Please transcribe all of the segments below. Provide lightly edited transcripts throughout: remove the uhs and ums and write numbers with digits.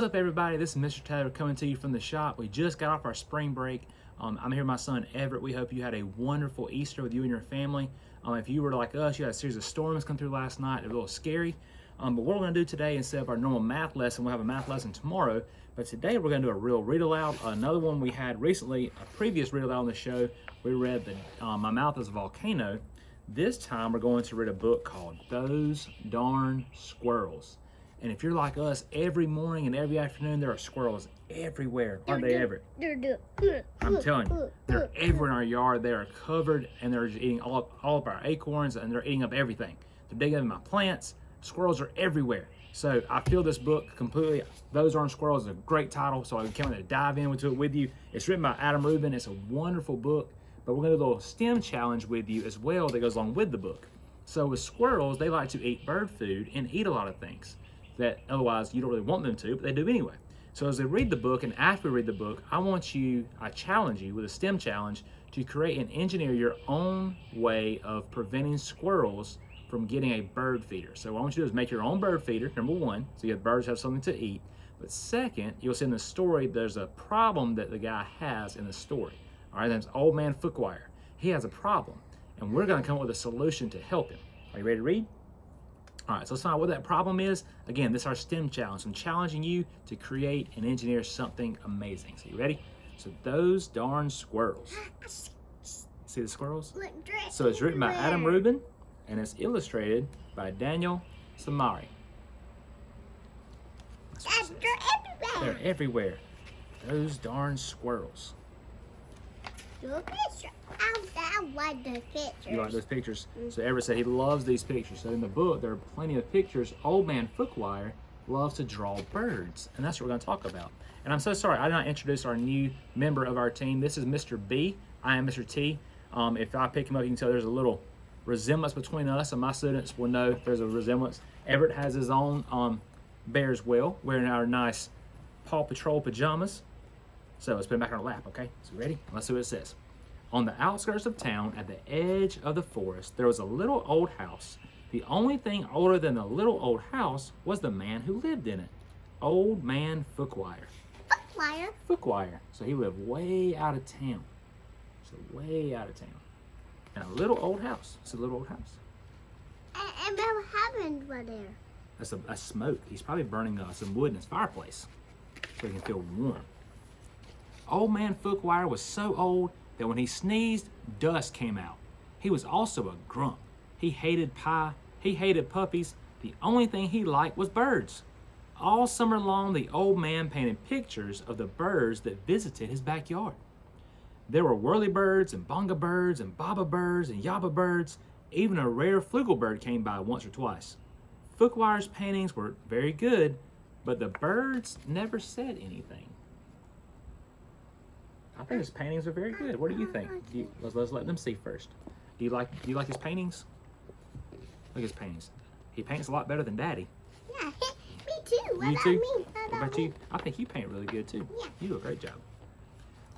What's up, everybody? This is Mr. Taylor coming to you from the shop. We just got off our spring break. I'm here with my son Everett. We hope you had a wonderful Easter with you and your family. If you were like us, you had a series of storms come through last night. It was a little scary. But what we're going to do today, instead of our normal math lesson, we'll have a math lesson tomorrow. But today we're going to do a real read aloud. Another one we had recently, a previous read aloud on the show. We read My Mouth is a Volcano. This time we're going to read a book called Those Darn Squirrels. And if you're like us, every morning and every afternoon there are squirrels everywhere, aren't they, Everett? I'm telling you, they're everywhere in our yard. They are covered, and they're eating all of our acorns, and they're eating up everything. They're digging up my plants. Squirrels are everywhere. So I feel this book completely. Those Darn Squirrels is a great title, so I can't wait to dive into it with you. It's written by Adam Rubin. It's a wonderful book, but we're going to do a little STEM challenge with you as well that goes along with the book. So with squirrels, they like to eat bird food and eat a lot of things that otherwise you don't really want them to, but they do anyway. So as they read the book, and after we read the book, I challenge you with a STEM challenge to create and engineer your own way of preventing squirrels from getting a bird feeder. So what I want you to do is make your own bird feeder, number one, so your birds have something to eat. But second, you'll see in the story, there's a problem that the guy has in the story. All right, that's Old Man Fookwire. He has a problem, and we're gonna come up with a solution to help him. Are you ready to read? All right, so let's find out what that problem is. Again, this is our STEM challenge. I'm challenging you to create and engineer something amazing. So you ready? So Those Darn Squirrels. See the squirrels? So it's written by Adam Rubin, and it's illustrated by Daniel Samari. They're everywhere. Those darn squirrels. I like those pictures. You like those pictures? So Everett said he loves these pictures. So in the book, there are plenty of pictures. Old Man Fookwire loves to draw birds, and that's what we're going to talk about. And I'm so sorry, I did not introduce our new member of our team. This is Mr. B. I am Mr. T. If I pick him up, you can tell there's a little resemblance between us, and my students will know if there's a resemblance. Everett has his own bear as well, wearing our nice Paw Patrol pajamas. So let's put him back on our lap, okay? So ready? Let's see what it says. On the outskirts of town, at the edge of the forest, there was a little old house. The only thing older than the little old house was the man who lived in it. Old Man Fookwire. Fookwire. So he lived way out of town. So way out of town. In a little old house. It's a little old house. And what happened right there? That's smoke. He's probably burning some wood in his fireplace so he can feel warm. Old Man Fookwire was so old that when he sneezed, dust came out. He was also a grump. He hated pie. He hated puppies. The only thing he liked was birds. All summer long, the old man painted pictures of the birds that visited his backyard. There were whirlybirds and bonga birds and baba birds and yaba birds. Even a rare flugelbird came by once or twice. Fookwire's paintings were very good, but the birds never said anything. I think his paintings are very good. What do you think? Let's let them see first. Do you like his paintings? Look at his paintings. He paints a lot better than Daddy. Yeah, me too. What about you? I think you paint really good too. Yeah. You do a great job.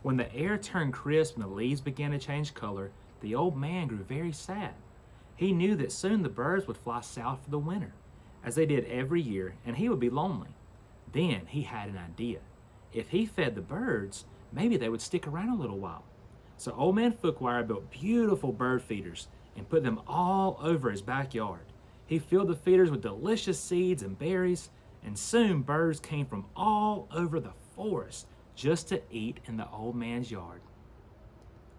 When the air turned crisp and the leaves began to change color, the old man grew very sad. He knew that soon the birds would fly south for the winter, as they did every year, and he would be lonely. Then he had an idea. If he fed the birds, maybe they would stick around a little while. So Old Man Fookwire built beautiful bird feeders and put them all over his backyard. He filled the feeders with delicious seeds and berries, and soon birds came from all over the forest just to eat in the old man's yard.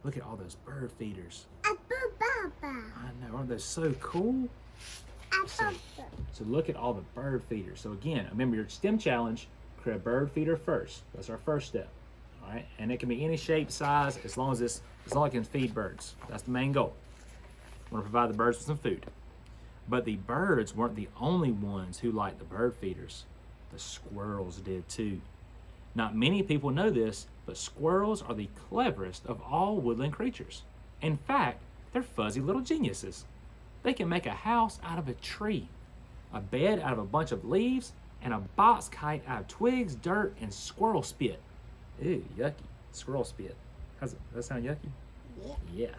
Look at all those bird feeders. I know, aren't those so cool? So look at all the bird feeders. So again, remember your STEM challenge, create a bird feeder first. That's our first step. All right, and it can be any shape, size, as long as it can feed birds. That's the main goal. We want to provide the birds with some food. But the birds weren't the only ones who liked the bird feeders. The squirrels did too. Not many people know this, but squirrels are the cleverest of all woodland creatures. In fact, they're fuzzy little geniuses. They can make a house out of a tree, a bed out of a bunch of leaves, and a box kite out of twigs, dirt, and squirrel spit. Ew, yucky. Squirrel spit. Does that sound yucky? Yeah. Yeah.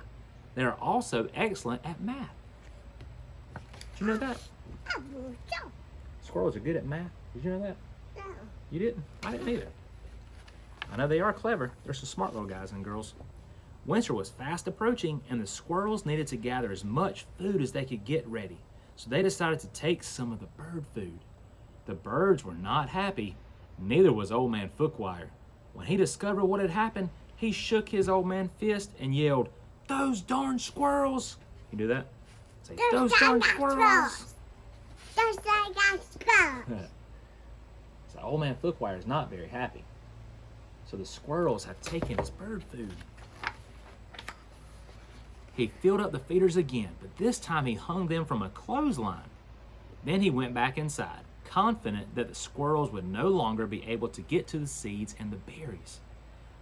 They are also excellent at math. Did you know that? Squirrels are good at math. Did you know that? No. You didn't? I didn't either. I know they are clever. They're some smart little guys and girls. Winter was fast approaching, and the squirrels needed to gather as much food as they could get ready. So they decided to take some of the bird food. The birds were not happy. Neither was Old Man Fookwire. When he discovered what had happened, he shook his old man fist and yelled, "Those darn squirrels!" You do that? Say, "Those darn squirrels!" Those darn squirrels. So Old Man Fookwire is not very happy. So the squirrels have taken his bird food. He filled up the feeders again, but this time he hung them from a clothesline. Then he went back inside, confident that the squirrels would no longer be able to get to the seeds and the berries.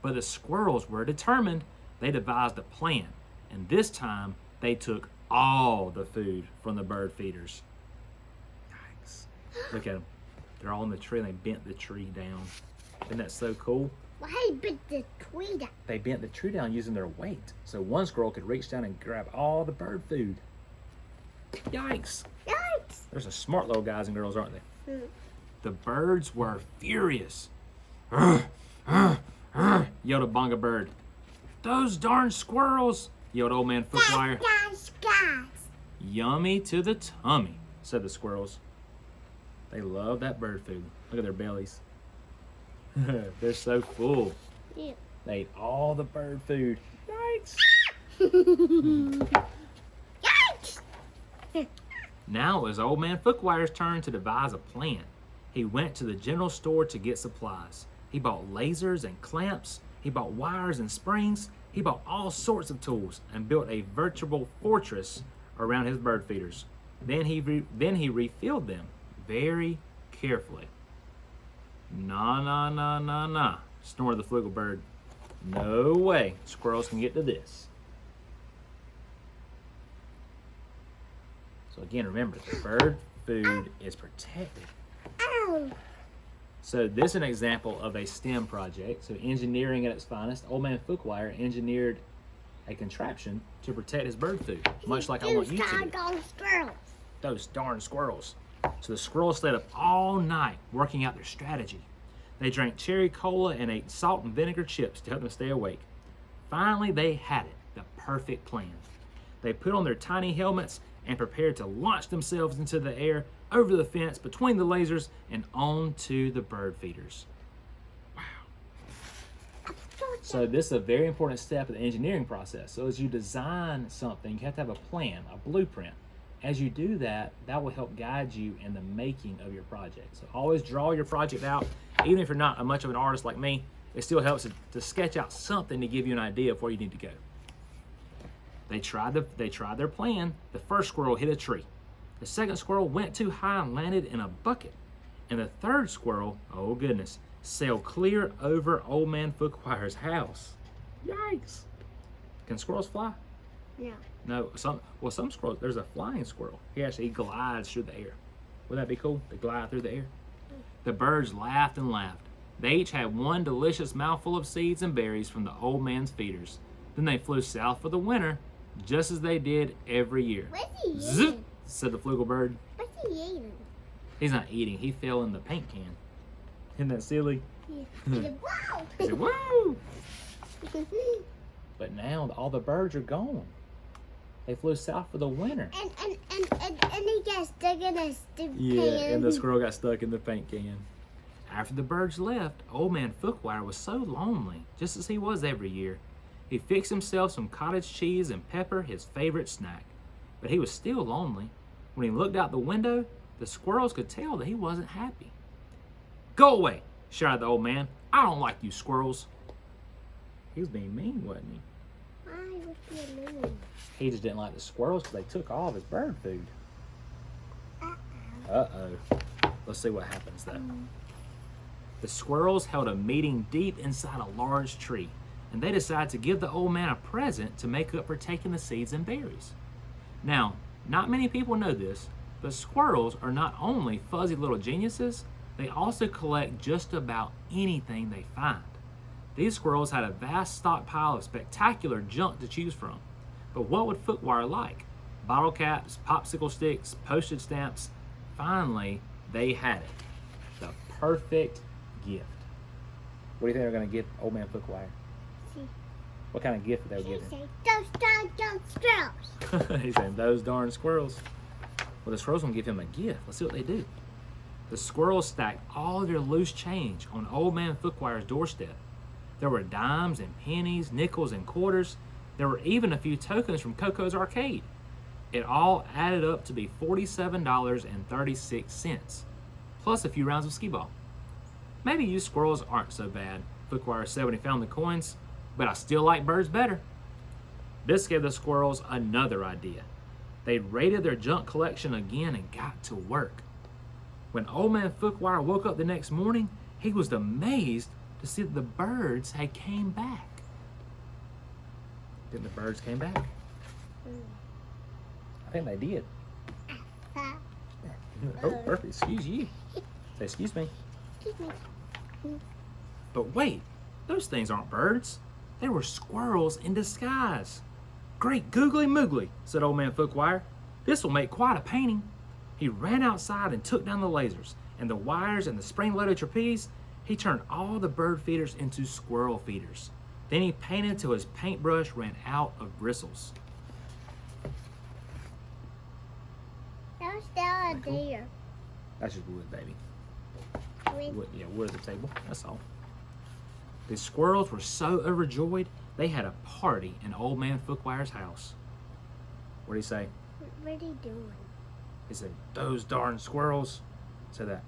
But the squirrels were determined. They devised a plan, and this time they took all the food from the bird feeders. Yikes. Look at them. They're all in the tree, and they bent the tree down. Isn't that so cool? Why bit the tree down? They bent the tree down using their weight, so one squirrel could reach down and grab all the bird food. Yikes! Yikes! There's some smart little guys and girls, aren't they? Mm. The birds were furious. Yelled a bonga bird. "Those darn squirrels!" yelled Old Man Fookwire. Darn squirrels. "Yummy to the tummy," said the squirrels. They love that bird food. Look at their bellies. They're so full. Yeah. They ate all the bird food. Yikes! Yikes! Now it was Old Man Fookwire's turn to devise a plan. He went to the general store to get supplies. He bought lasers and clamps. He bought wires and springs. He bought all sorts of tools and built a virtual fortress around his bird feeders. Then he refilled them very carefully. "Nah, nah, nah, nah, nah," snored the flugel bird. "No way squirrels can get to this." So again, remember, the bird food is protected. Ow! So this is an example of a STEM project. So engineering at its finest. Old Man Fookwire engineered a contraption to protect his bird food, much like I want you to do. Those squirrels. Those darn squirrels. So the squirrels stayed up all night working out their strategy. They drank cherry cola and ate salt and vinegar chips to help them stay awake. Finally, they had it, the perfect plan. They put on their tiny helmets and prepared to launch themselves into the air, over the fence, between the lasers, and onto the bird feeders. Wow. So this is a very important step of the engineering process. So as you design something, you have to have a plan, a blueprint. As you do that, that will help guide you in the making of your project. So always draw your project out. Even if you're not much of an artist like me, it still helps to sketch out something to give you an idea of where you need to go. They tried their plan. The first squirrel hit a tree. The second squirrel went too high and landed in a bucket. And the third squirrel, oh goodness, sailed clear over Old Man Fookwire's house. Yikes! Can squirrels fly? No. No, some squirrels, there's a flying squirrel. He glides through the air. Wouldn't that be cool? To glide through the air. The birds laughed and laughed. They each had one delicious mouthful of seeds and berries from the old man's feeders. Then they flew south for the winter, just as they did every year. What's he Zip, eating? said the flugel bird. What's he eating? He's not eating, he fell in the paint can. Isn't that silly? He said, wow! He said, woo! But now all the birds are gone. They flew south for the winter. And he got stuck in a stupid Yeah, pan. and the squirrel got stuck in the paint can. After the birds left, Old Man Fookwire was so lonely, just as he was every year. He fixed himself some cottage cheese and pepper, his favorite snack. But he was still lonely. When he looked out the window, the squirrels could tell that he wasn't happy. "Go away," shouted the old man. "I don't like you squirrels." He was being mean, wasn't he? Why was he mean? He just didn't like the squirrels because they took all of his bird food. Uh-oh. Uh-oh. Let's see what happens, though. The squirrels held a meeting deep inside a large tree, and they decided to give the old man a present to make up for taking the seeds and berries. Now, not many people know this, but squirrels are not only fuzzy little geniuses, they also collect just about anything they find. These squirrels had a vast stockpile of spectacular junk to choose from. But what would Fookwire like? Bottle caps, popsicle sticks, postage stamps. Finally, they had it. The perfect gift. What do you think they're going to get Old Man Fookwire? See. What kind of gift did they He give say, those squirrels. him? He's saying, those darn squirrels. Well, the squirrels going to give him a gift. Let's see what they do. The squirrels stacked all their loose change on Old Man Footwire's doorstep. There were dimes and pennies, nickels and quarters. There were even a few tokens from Coco's arcade. It all added up to be $47.36, plus a few rounds of skee-ball. Maybe you squirrels aren't so bad, Fookwire said when he found the coins, but I still like birds better. This gave the squirrels another idea. They raided their junk collection again and got to work. When Old Man Fookwire woke up the next morning, he was amazed to see that the birds had came back. Didn't the birds came back? I think they did. Oh, perfect. Excuse you. Say, excuse me. Excuse me. But wait, those things aren't birds. They were squirrels in disguise. Great googly moogly, said Old Man Fookwire. This will make quite a painting. He ran outside and took down the lasers and the wires and the spring-loaded trapeze. He turned all the bird feeders into squirrel feeders. Then he painted till his paintbrush ran out of bristles. That was still a deer. That's just wood, baby. With Wood, yeah, wood at the table. That's all. The squirrels were so overjoyed, they had a party in Old Man Footwire's house. What did he say? what are you doing? He said, those darn squirrels. Said that.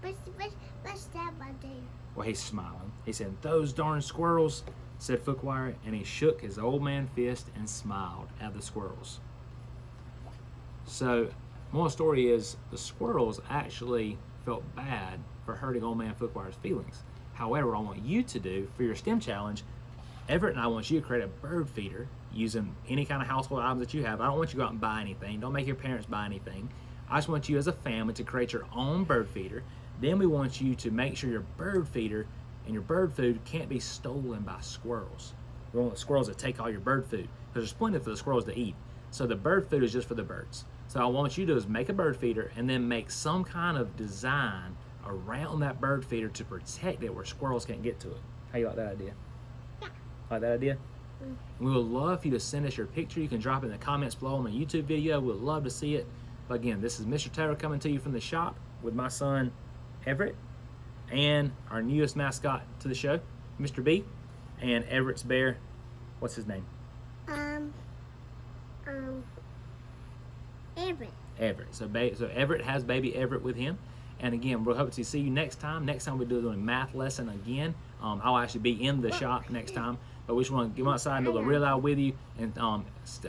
What's that about there? Well, he's smiling. He said, those darn squirrels, said Fookwire, and he shook his old man fist and smiled at the squirrels. So, moral story is, the squirrels actually felt bad for hurting Old Man Footwire's feelings. However, I want you to do, for your STEM challenge, Everett and I want you to create a bird feeder using any kind of household items that you have. I don't want you to go out and buy anything. Don't make your parents buy anything. I just want you as a family to create your own bird feeder. Then we want you to make sure your bird feeder and your bird food can't be stolen by squirrels. We don't want squirrels to take all your bird food because there's plenty for the squirrels to eat. So the bird food is just for the birds. So I want you to do is make a bird feeder and then make some kind of design around that bird feeder to protect it where squirrels can't get to it. How you like that idea? Yeah. Like that idea? We would love for you to send us your picture. You can drop it in the comments below on the YouTube video. We'd love to see it. But again, this is Mr. Taylor coming to you from the shop with my son, Everett, and our newest mascot to the show, Mr. B, and Everett's bear. What's his name? Everett. Everett. So Everett has baby Everett with him. And again, we'll hope to see you next time. Next time we're doing a math lesson again. I'll actually be in the shop next time. But we just want to get outside and do a real loud with you and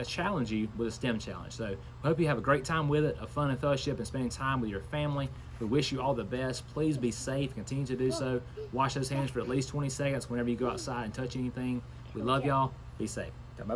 challenge you with a STEM challenge. So we hope you have a great time with it, a fun and fellowship and spending time with your family. We wish you all the best. Please be safe. Continue to do so. Wash those hands for at least 20 seconds whenever you go outside and touch anything. We love y'all. Be safe. Bye-bye.